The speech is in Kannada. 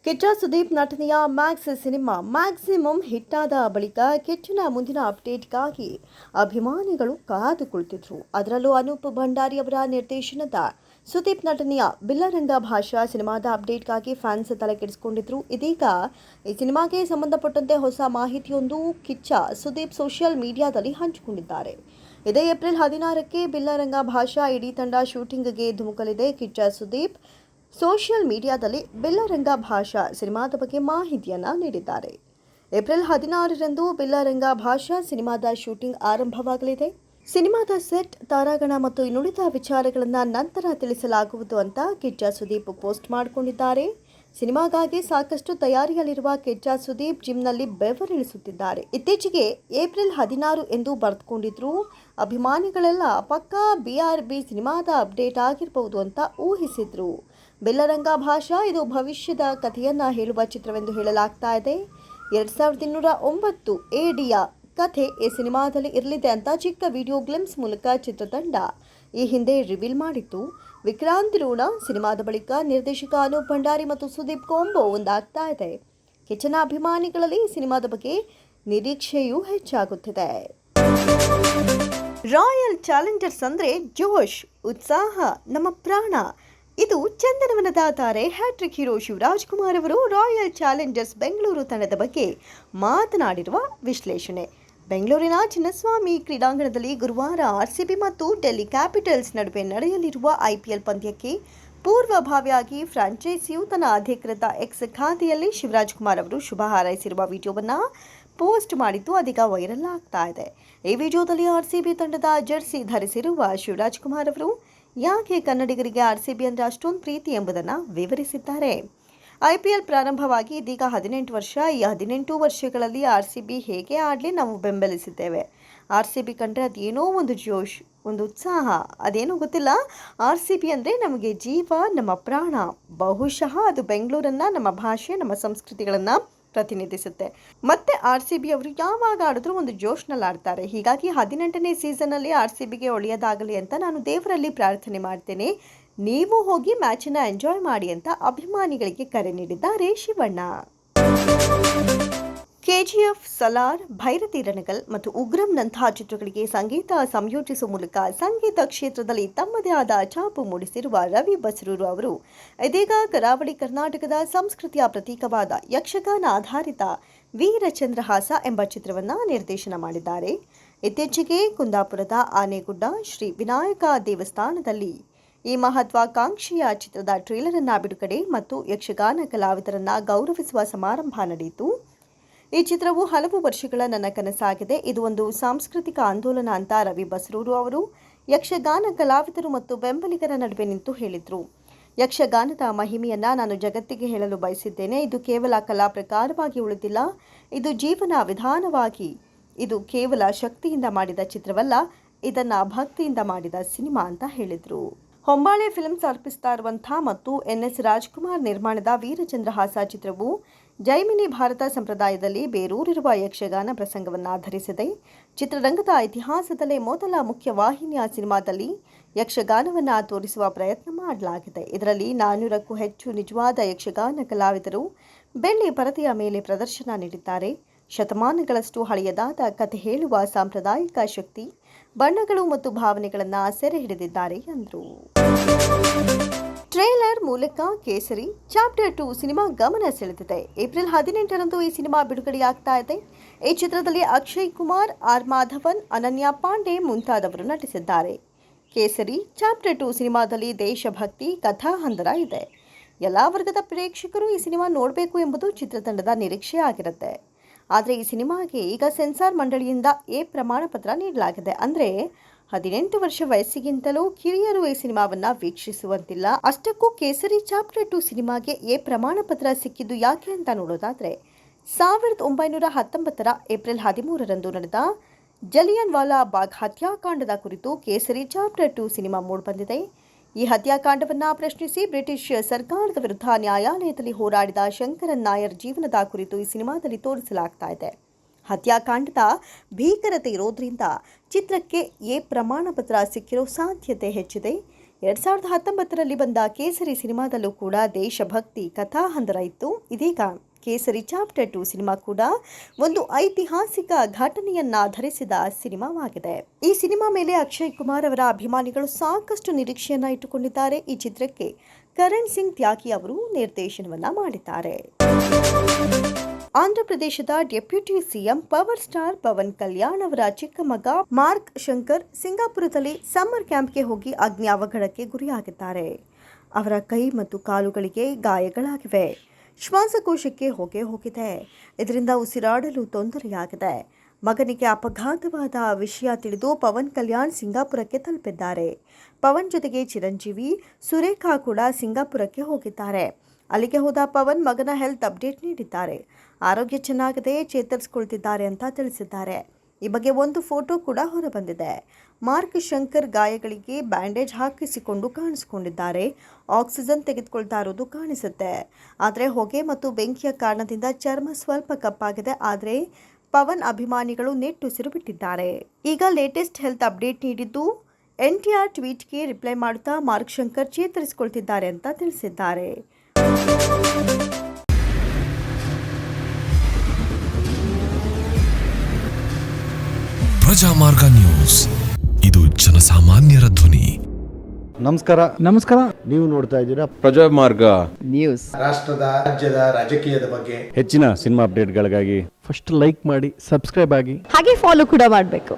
ಕಿಚ್ಚ ಸುದೀಪ್ ನಟನೆಯ ಮ್ಯಾಕ್ಸ್ ಸಿನಿಮಾ ಮ್ಯಾಕ್ಸಿಮಮ್ ಹಿಟ್ಟಾದ ಬಳಿಕ ಕಿಚ್ಚನ ಮುಂದಿನ ಅಪ್ಡೇಟ್ಗಾಗಿ ಅಭಿಮಾನಿಗಳು ಕಾದು ಕುಳಿತಿದ್ರು. ಅದರಲ್ಲೂ ಅನೂಪ್ ಭಂಡಾರಿ ಅವರ ನಿರ್ದೇಶನದ ಸುದೀಪ್ ನಟನೆಯ ಬಿಲ್ಲರಂಗ ಭಾಷಾ ಸಿನಿಮಾದ ಅಪ್ಡೇಟ್ಗಾಗಿ ಫ್ಯಾನ್ಸ್ ತಲೆ ಕೆಡಿಸಿಕೊಂಡಿದ್ರು. ಇದೀಗ ಈ ಸಿನಿಮಾಗೆ ಸಂಬಂಧಪಟ್ಟಂತೆ ಹೊಸ ಮಾಹಿತಿಯೊಂದು ಕಿಚ್ಚ ಸುದೀಪ್ ಸೋಷಿಯಲ್ ಮೀಡಿಯಾದಲ್ಲಿ ಹಂಚಿಕೊಂಡಿದ್ದಾರೆ. ಇದೇ ಏಪ್ರಿಲ್ 16ಕ್ಕೆ ಬಿಲ್ಲರಂಗ ಭಾಷಾ ಇಡೀ ತಂಡ ಶೂಟಿಂಗ್ಗೆ ಧುಮುಕಲಿದೆ. ಕಿಚ್ಚ ಸುದೀಪ್ ಸೋಷಿಯಲ್ ಮೀಡಿಯಾದಲ್ಲಿ ಬಿಲ್ಲರಂಗ ಭಾಷಾ ಸಿನಿಮಾದ ಬಗ್ಗೆ ಮಾಹಿತಿಯನ್ನು ನೀಡಿದ್ದಾರೆ. ಏಪ್ರಿಲ್ 16ರಂದು ಬಿಲ್ಲರಂಗ ಭಾಷಾ ಸಿನಿಮಾದ ಶೂಟಿಂಗ್ ಆರಂಭವಾಗಲಿದೆ. ಸಿನಿಮಾದ ಸೆಟ್, ತಾರಾಗಣ ಮತ್ತು ಇನ್ನುಳಿದ ವಿಚಾರಗಳನ್ನು ನಂತರ ತಿಳಿಸಲಾಗುವುದು ಅಂತ ಕಿಚ್ಚ ಸುದೀಪ್ ಪೋಸ್ಟ್ ಮಾಡಿಕೊಂಡಿದ್ದಾರೆ. ಸಿನಿಮಾಗಾಗಿ ಸಾಕಷ್ಟು ತಯಾರಿಯಲ್ಲಿರುವ ಕಿಚ್ಚ ಸುದೀಪ್ ಜಿಮ್ನಲ್ಲಿ ಬೆವರಿಳಿಸುತ್ತಿದ್ದಾರೆ. ಇತ್ತೀಚೆಗೆ ಏಪ್ರಿಲ್ 16 ಎಂದು ಬರೆದುಕೊಂಡಿದ್ರು. ಅಭಿಮಾನಿಗಳೆಲ್ಲ ಪಕ್ಕಾ BRB ಸಿನಿಮಾದ ಅಪ್ಡೇಟ್ ಆಗಿರಬಹುದು ಅಂತ ಊಹಿಸಿದ್ರು. ಬಿಲ್ಲರಂಗ ಭಾಷಾ ಇದು ಭವಿಷ್ಯದ ಕಥೆಯನ್ನ ಹೇಳುವ ಚಿತ್ರವೆಂದು ಹೇಳಲಾಗ್ತಾ ಇದೆ. 2209 ADಯ ಕಥೆ ಈ ಸಿನಿಮಾದಲ್ಲಿ ಇರಲಿದೆ ಅಂತ ಚಿಕ್ಕ ವಿಡಿಯೋ ಗ್ಲಿಮ್ಸ್ ಮೂಲಕ ಚಿತ್ರತಂಡ ಈ ಹಿಂದೆ ರಿವೀಲ್ ಮಾಡಿತ್ತು. ವಿಕ್ರಾಂತ್ ರೋಣ ಸಿನಿಮಾದ ಬಳಿಕ ನಿರ್ದೇಶಕ ಅನೂಪ್ ಭಂಡಾರಿ ಮತ್ತು ಸುದೀಪ್ ಕಾಂಬೋ ಒಂದಾಗ್ತಾ ಇದೆ. ಕಿಚ್ಚನ ಅಭಿಮಾನಿಗಳಲ್ಲಿ ಸಿನಿಮಾದ ಬಗ್ಗೆ ನಿರೀಕ್ಷೆಯೂ ಹೆಚ್ಚಾಗುತ್ತಿದೆ. ರಾಯಲ್ ಚಾಲೆಂಜರ್ಸ್ ಅಂದ್ರೆ ಜೋಶ್, ಉತ್ಸಾಹ, ನಮ್ಮ ಪ್ರಾಣ. ಇದು ಚಂದನವನದ ತಾರೆ ಹ್ಯಾಟ್ರಿಕ್ ಹೀರೋ ಶಿವರಾಜ್ ಕುಮಾರ್ ಅವರು ರಾಯಲ್ ಚಾಲೆಂಜರ್ಸ್ ಬೆಂಗಳೂರು ತಂಡದ ಬಗ್ಗೆ ಮಾತನಾಡಿರುವ ವಿಶ್ಲೇಷಣೆ. ಬೆಂಗಳೂರಿನ ಚಿನ್ನಸ್ವಾಮಿ ಕ್ರೀಡಾಂಗಣದಲ್ಲಿ ಗುರುವಾರ RCB ಮತ್ತು ಡೆಲ್ಲಿ ಕ್ಯಾಪಿಟಲ್ಸ್ ನಡುವೆ ನಡೆಯಲಿರುವ IPL ಪಂದ್ಯಕ್ಕೆ ಪೂರ್ವಭಾವಿಯಾಗಿ ಫ್ರಾಂಚೈಸಿಯು ತನ್ನ ಅಧಿಕೃತ X ಖಾತೆಯಲ್ಲಿ ಶಿವರಾಜ್ ಕುಮಾರ್ ಅವರು ಶುಭ ಹಾರೈಸಿರುವ ವಿಡಿಯೋವನ್ನು ಪೋಸ್ಟ್ ಮಾಡಿದ್ದು ಅದೀಗ ವೈರಲ್ ಆಗ್ತಾ ಇದೆ. ಈ ವಿಡಿಯೋದಲ್ಲಿ RCB ತಂಡದ ಜೆರ್ಸಿ ಧರಿಸಿರುವ ಶಿವರಾಜ್ ಕುಮಾರ್ ಅವರು ಯಾಕೆ ಕನ್ನಡಿಗರಿಗೆ RCB ಅಂದರೆ ಅಷ್ಟೊಂದು ಪ್ರೀತಿ ಎಂಬುದನ್ನು ವಿವರಿಸಿದ್ದಾರೆ. IPL ಪ್ರಾರಂಭವಾಗಿ ಇದೀಗ 18 ವರ್ಷ. ಈ 18 ವರ್ಷಗಳಲ್ಲಿ RCB ಹೇಗೆ ಆಡಲಿ ನಾವು ಬೆಂಬಲಿಸಿದ್ದೇವೆ. RCB ಕಂಡ್ರೆ ಅದೇನೋ ಒಂದು ಜೋಶ್, ಒಂದು ಉತ್ಸಾಹ, ಅದೇನೋ ಗೊತ್ತಿಲ್ಲ. RCB ಅಂದರೆ ನಮಗೆ ಜೀವ, ನಮ್ಮ ಪ್ರಾಣ. ಬಹುಶಃ ಅದು ಬೆಂಗಳೂರನ್ನು, ನಮ್ಮ ಭಾಷೆ, ನಮ್ಮ ಸಂಸ್ಕೃತಿಗಳನ್ನು ಪ್ರತಿನಿಧಿಸುತ್ತೆ. ಮತ್ತೆ RCB ಅವರು ಯಾವಾಗ ಆಡಿದ್ರೂ ಒಂದು ಜೋಶ್ನಲ್ಲಿ ಆಡ್ತಾರೆ. ಹೀಗಾಗಿ 18ನೇ ಸೀಸನ್ನಲ್ಲಿ RCBಗೆ ಒಳ್ಳೆಯದಾಗಲಿ ಅಂತ ನಾನು ದೇವರಲ್ಲಿ ಪ್ರಾರ್ಥನೆ ಮಾಡ್ತೇನೆ. ನೀವು ಹೋಗಿ ಮ್ಯಾಚನ್ನು ಎಂಜಾಯ್ ಮಾಡಿ ಅಂತ ಅಭಿಮಾನಿಗಳಿಗೆ ಕರೆ ನೀಡಿದ್ದಾರೆ ಶಿವಣ್ಣ. KGF, ಸಲಾರ್, ಭೈರತಿ ರಣಗಲ್ ಮತ್ತು ಉಗ್ರಂನಂತಹ ಚಿತ್ರಗಳಿಗೆ ಸಂಗೀತ ಸಂಯೋಜಿಸುವ ಮೂಲಕ ಸಂಗೀತ ಕ್ಷೇತ್ರದಲ್ಲಿ ತಮ್ಮದೇ ಆದ ಛಾಪು ಮೂಡಿಸಿರುವ ರವಿ ಬಸರೂರು ಅವರು ಇದೀಗ ಕರಾವಳಿ ಕರ್ನಾಟಕದ ಸಂಸ್ಕೃತಿಯ ಪ್ರತೀಕವಾದ ಯಕ್ಷಗಾನ ಆಧಾರಿತ ವೀರಚಂದ್ರಹಾಸ ಎಂಬ ಚಿತ್ರವನ್ನು ನಿರ್ದೇಶನ ಮಾಡಿದ್ದಾರೆ. ಇತ್ತೀಚೆಗೆ ಕುಂದಾಪುರದ ಆನೆಗುಡ್ಡ ಶ್ರೀ ವಿನಾಯಕ ದೇವಸ್ಥಾನದಲ್ಲಿ ಈ ಮಹತ್ವಾಕಾಂಕ್ಷೆಯ ಚಿತ್ರದ ಟ್ರೇಲರ್ ಅನ್ನು ಬಿಡುಗಡೆ ಮತ್ತು ಯಕ್ಷಗಾನ ಕಲಾವಿದರನ್ನ ಗೌರವಿಸುವ ಸಮಾರಂಭ ನಡೆಯಿತು. ಈ ಚಿತ್ರವು ಹಲವು ವರ್ಷಗಳ ನನ್ನ ಕನಸಾಗಿದೆ. ಇದು ಒಂದು ಸಾಂಸ್ಕೃತಿಕ ಆಂದೋಲನ ಅಂತ ರವಿ ಬಸರೂರು ಅವರು ಯಕ್ಷಗಾನ ಕಲಾವಿದರು ಮತ್ತು ಬೆಂಬಲಿಗರ ನಡುವೆ ನಿಂತು ಹೇಳಿದರು. ಯಕ್ಷಗಾನದ ಮಹಿಮೆಯನ್ನ ನಾನು ಜಗತ್ತಿಗೆ ಹೇಳಲು ಬಯಸಿದ್ದೇನೆ. ಇದು ಕೇವಲ ಕಲಾ ಪ್ರಕಾರವಾಗಿ ಉಳಿದಿಲ್ಲ, ಇದು ಜೀವನ ವಿಧಾನವಾಗಿ. ಇದು ಕೇವಲ ಶಕ್ತಿಯಿಂದ ಮಾಡಿದ ಚಿತ್ರವಲ್ಲ, ಇದನ್ನ ಭಕ್ತಿಯಿಂದ ಮಾಡಿದ ಸಿನಿಮಾ ಅಂತ ಹೇಳಿದರು. ಹೊಂಬಾಳೆ ಫಿಲ್ಮ್ಸ್ ಅರ್ಪಿಸ್ತಾ ಇರುವಂಥ ಮತ್ತು NS ರಾಜ್ಕುಮಾರ್ ನಿರ್ಮಾಣದ ವೀರಚಂದ್ರಹಾಸ ಚಿತ್ರವು ಜೈಮಿನಿ ಭಾರತ ಸಂಪ್ರದಾಯದಲ್ಲಿ ಬೇರೂರಿರುವ ಯಕ್ಷಗಾನ ಪ್ರಸಂಗವನ್ನು ಆಧರಿಸಿದೆ. ಚಿತ್ರರಂಗದ ಇತಿಹಾಸದಲ್ಲೇ ಮೊದಲ ಮುಖ್ಯವಾಹಿನಿಯ ಸಿನಿಮಾದಲ್ಲಿ ಯಕ್ಷಗಾನವನ್ನು ತೋರಿಸುವ ಪ್ರಯತ್ನ ಮಾಡಲಾಗಿದೆ. ಇದರಲ್ಲಿ 400ಕ್ಕೂ ಹೆಚ್ಚು ನಿಜವಾದ ಯಕ್ಷಗಾನ ಕಲಾವಿದರು ಬೆಳ್ಳಿ ಪರದೆಯ ಮೇಲೆ ಪ್ರದರ್ಶನ ನೀಡಿದ್ದಾರೆ. ಶತಮಾನಗಳಷ್ಟು ಹಳೆಯದಾದ ಕಥೆ ಹೇಳುವ ಸಾಂಪ್ರದಾಯಿಕ ಶಕ್ತಿ, ಬಣ್ಣಗಳು ಮತ್ತು ಭಾವನೆಗಳನ್ನು ಸೆರೆ ಹಿಡಿದಿದ್ದಾರೆ ಎಂದರು. ಟ್ರೇಲರ್ ಮೂಲಕ ಕೇಸರಿ ಚಾಪ್ಟರ್ 2 ಸಿನಿಮಾ ಗಮನ ಸೆಳೆದಿದೆ. ಏಪ್ರಿಲ್ 18ರಂದು ಈ ಸಿನಿಮಾ ಬಿಡುಗಡೆಯಾಗ್ತಾ ಇದೆ. ಈ ಚಿತ್ರದಲ್ಲಿ ಅಕ್ಷಯ್ ಕುಮಾರ್, R ಮಾಧವನ್, ಅನನ್ಯ ಪಾಂಡೆ ಮುಂತಾದವರು ನಟಿಸಿದ್ದಾರೆ. ಕೇಸರಿ ಚಾಪ್ಟರ್ 2 ಸಿನಿಮಾದಲ್ಲಿ ದೇಶಭಕ್ತಿ ಕಥಾ ಹಂದರ ಇದೆ. ಎಲ್ಲ ವರ್ಗದ ಪ್ರೇಕ್ಷಕರು ಈ ಸಿನಿಮಾ ನೋಡಬೇಕು ಎಂಬುದು ಚಿತ್ರತಂಡದ ನಿರೀಕ್ಷೆ ಆಗಿರುತ್ತೆ. ಆದರೆ ಈ ಸಿನಿಮಾಗೆ ಈಗ ಸೆನ್ಸಾರ್ ಮಂಡಳಿಯಿಂದ A ಪ್ರಮಾಣ ಪತ್ರ ನೀಡಲಾಗಿದೆ. ಅಂದರೆ 18 ವರ್ಷ ವಯಸ್ಸಿಗಿಂತಲೂ ಕಿರಿಯರು ಈ ಸಿನಿಮಾವನ್ನು ವೀಕ್ಷಿಸುವಂತಿಲ್ಲ. ಅಷ್ಟಕ್ಕೂ ಕೇಸರಿ ಚಾಪ್ಟರ್ 2 ಸಿನಿಮಾಗೆ A ಪ್ರಮಾಣ ಪತ್ರ ಸಿಕ್ಕಿದ್ದು ಯಾಕೆ ಅಂತ ನೋಡೋದಾದರೆ 1919 ಏಪ್ರಿಲ್ 13ರಂದು ನಡೆದ ಜಲಿಯನ್ ವಾಲಾ ಬಾಗ್ ಹತ್ಯಾಕಾಂಡದ ಕುರಿತು ಕೇಸರಿ ಚಾಪ್ಟರ್ 2 ಸಿನಿಮಾ ಮೂಡಿಬಂದಿದೆ. ಈ ಹತ್ಯಾಕಾಂಡವನ್ನು ಪ್ರಶ್ನಿಸಿ ಬ್ರಿಟಿಷ್ ಸರ್ಕಾರದ ವಿರುದ್ಧ ನ್ಯಾಯಾಲಯದಲ್ಲಿ ಹೋರಾಡಿದ ಶಂಕರನ್ ನಾಯರ್ ಜೀವನದ ಕುರಿತು ಈ ಸಿನಿಮಾದಲ್ಲಿ ತೋರಿಸಲಾಗ್ತಾ ಇದೆ. ಹತ್ಯಾಕಾಂಡದ ಭೀಕರತೆ ಇರೋದ್ರಿಂದ ಚಿತ್ರಕ್ಕೆ A ಪ್ರಮಾಣ ಪತ್ರ ಸಿಕ್ಕಿರೋ ಸಾಧ್ಯತೆ ಹೆಚ್ಚಿದೆ. 2019ರಲ್ಲಿ ಬಂದ ಕೇಸರಿ ಸಿನಿಮಾದಲ್ಲೂ ಕೂಡ ದೇಶಭಕ್ತಿ ಕಥಾಹಂದರ ಇತ್ತು. ಇದೀಗ ಕೇಸರಿ ಚಾಪ್ಟರ್ 2 ಸಿನಿಮಾ ಕೂಡ ಒಂದು ಐತಿಹಾಸಿಕ ಘಟನೆಯನ್ನಾಧರಿಸಿದ ಸಿನಿಮಾವಾಗಿದೆ. ಈ ಸಿನಿಮಾ ಮೇಲೆ ಅಕ್ಷಯ್ ಕುಮಾರ್ ಅವರ ಅಭಿಮಾನಿಗಳು ಸಾಕಷ್ಟು ನಿರೀಕ್ಷೆಯನ್ನ ಇಟ್ಟುಕೊಂಡಿದ್ದಾರೆ. ಈ ಚಿತ್ರಕ್ಕೆ ಕರಣ್ ಸಿಂಗ್ ತ್ಯಾಗಿ ಅವರು ನಿರ್ದೇಶನವನ್ನ ಮಾಡಿದ್ದಾರೆ. ಆಂಧ್ರಪ್ರದೇಶದ deputy CM power star Pawan Kalyan ಅವರ ಚಿಕ್ಕ ಮಗ ಮಾರ್ಕ್ ಶಂಕರ್ ಸಿಂಗಾಪುರದಲ್ಲಿ ಸಮ್ಮರ್ ಕ್ಯಾಂಪ್ಗೆ ಹೋಗಿ ಅಗ್ನಿ ಅವಘಡಕ್ಕೆ ಗುರಿಯಾಗಿದ್ದಾರೆ. ಅವರ ಕೈ ಮತ್ತು ಕಾಲುಗಳಿಗೆ ಗಾಯಗಳಾಗಿವೆ. ಶ್ವಾಸಕೋಶಕ್ಕೆ ಹೊಗೆ ಹೋಗಿದೆ. ಇದರಿಂದ ಉಸಿರಾಡಲು ತೊಂದರೆಯಾಗಿದೆ. ಮಗನಿಗೆ ಅಪಘಾತವಾದ ವಿಷಯ ತಿಳಿದು ಪವನ್ ಕಲ್ಯಾಣ್ ಸಿಂಗಾಪುರಕ್ಕೆ ತಲುಪಿದ್ದಾರೆ. ಪವನ್ ಜೊತೆಗೆ ಚಿರಂಜೀವಿ ಸುರೇಖಾ ಕೂಡ ಸಿಂಗಾಪುರಕ್ಕೆ ಹೋಗಿದ್ದಾರೆ. ಅಲ್ಲಿಗೆ ಹೋದ ಪವನ್ ಮಗನ ಹೆಲ್ತ್ ಅಪ್ಡೇಟ್ ನೀಡಿದ್ದಾರೆ. ಆರೋಗ್ಯ ಚೆನ್ನಾಗಿದೆ, ಚೇತರಿಸಿಕೊಳ್ತಿದ್ದಾರೆ ಅಂತ ತಿಳಿಸಿದ್ದಾರೆ. ಈ ಬಗ್ಗೆ ಒಂದು ಫೋಟೋ ಕೂಡ ಹೊರಬಂದಿದೆ. ಮಾರ್ಕ್ ಶಂಕರ್ ಗಾಯಗಳಿಗೆ ಬ್ಯಾಂಡೇಜ್ ಹಾಕಿಸಿಕೊಂಡು ಕಾಣಿಸಿಕೊಂಡಿದ್ದಾರೆ. ಆಕ್ಸಿಜನ್ ತೆಗೆದುಕೊಳ್ತಾ ಇರೋದು ಕಾಣಿಸುತ್ತೆ. ಆದರೆ ಹೊಗೆ ಮತ್ತು ಬೆಂಕಿಯ ಕಾರಣದಿಂದ ಚರ್ಮ ಸ್ವಲ್ಪ ಕಪ್ಪಾಗಿದೆ. ಆದರೆ ಪವನ್ ಅಭಿಮಾನಿಗಳು ನೆಟ್ಟುಸಿರು ಬಿಟ್ಟಿದ್ದಾರೆ. ಈಗ ಲೇಟೆಸ್ಟ್ ಹೆಲ್ತ್ ಅಪ್ಡೇಟ್ ನೀಡಿದ್ದು NTR ಟ್ವೀಟ್ಗೆ ರಿಪ್ಲೈ ಮಾಡುತ್ತಾ ಮಾರ್ಕ್ ಶಂಕರ್ ಚೇತರಿಸಿಕೊಳ್ತಿದ್ದಾರೆ ಅಂತ ತಿಳಿಸಿದ್ದಾರೆ. ಪ್ರಜಾಮಾರ್ಗ ನ್ಯೂಸ್, ಇದು ಜನಸಾಮಾನ್ಯರ ಧ್ವನಿ. ನಮಸ್ಕಾರ. ನೀವು ನೋಡ್ತಾ ಇದ್ದೀರಾ ಪ್ರಜಾಮಾರ್ಗ ನ್ಯೂಸ್. ರಾಷ್ಟ್ರದ ರಾಜ್ಯದ ರಾಜಕೀಯದ ಬಗ್ಗೆ ಹೆಚ್ಚಿನ ಸಿನಿಮಾ ಅಪ್ಡೇಟ್ಗಳಿಗಾಗಿ ಫಸ್ಟ್ ಲೈಕ್ ಮಾಡಿ, ಸಬ್ಸ್ಕ್ರೈಬ್ ಆಗಿ, ಹಾಗೆ ಫಾಲೋ ಕೂಡ ಮಾಡಬೇಕು.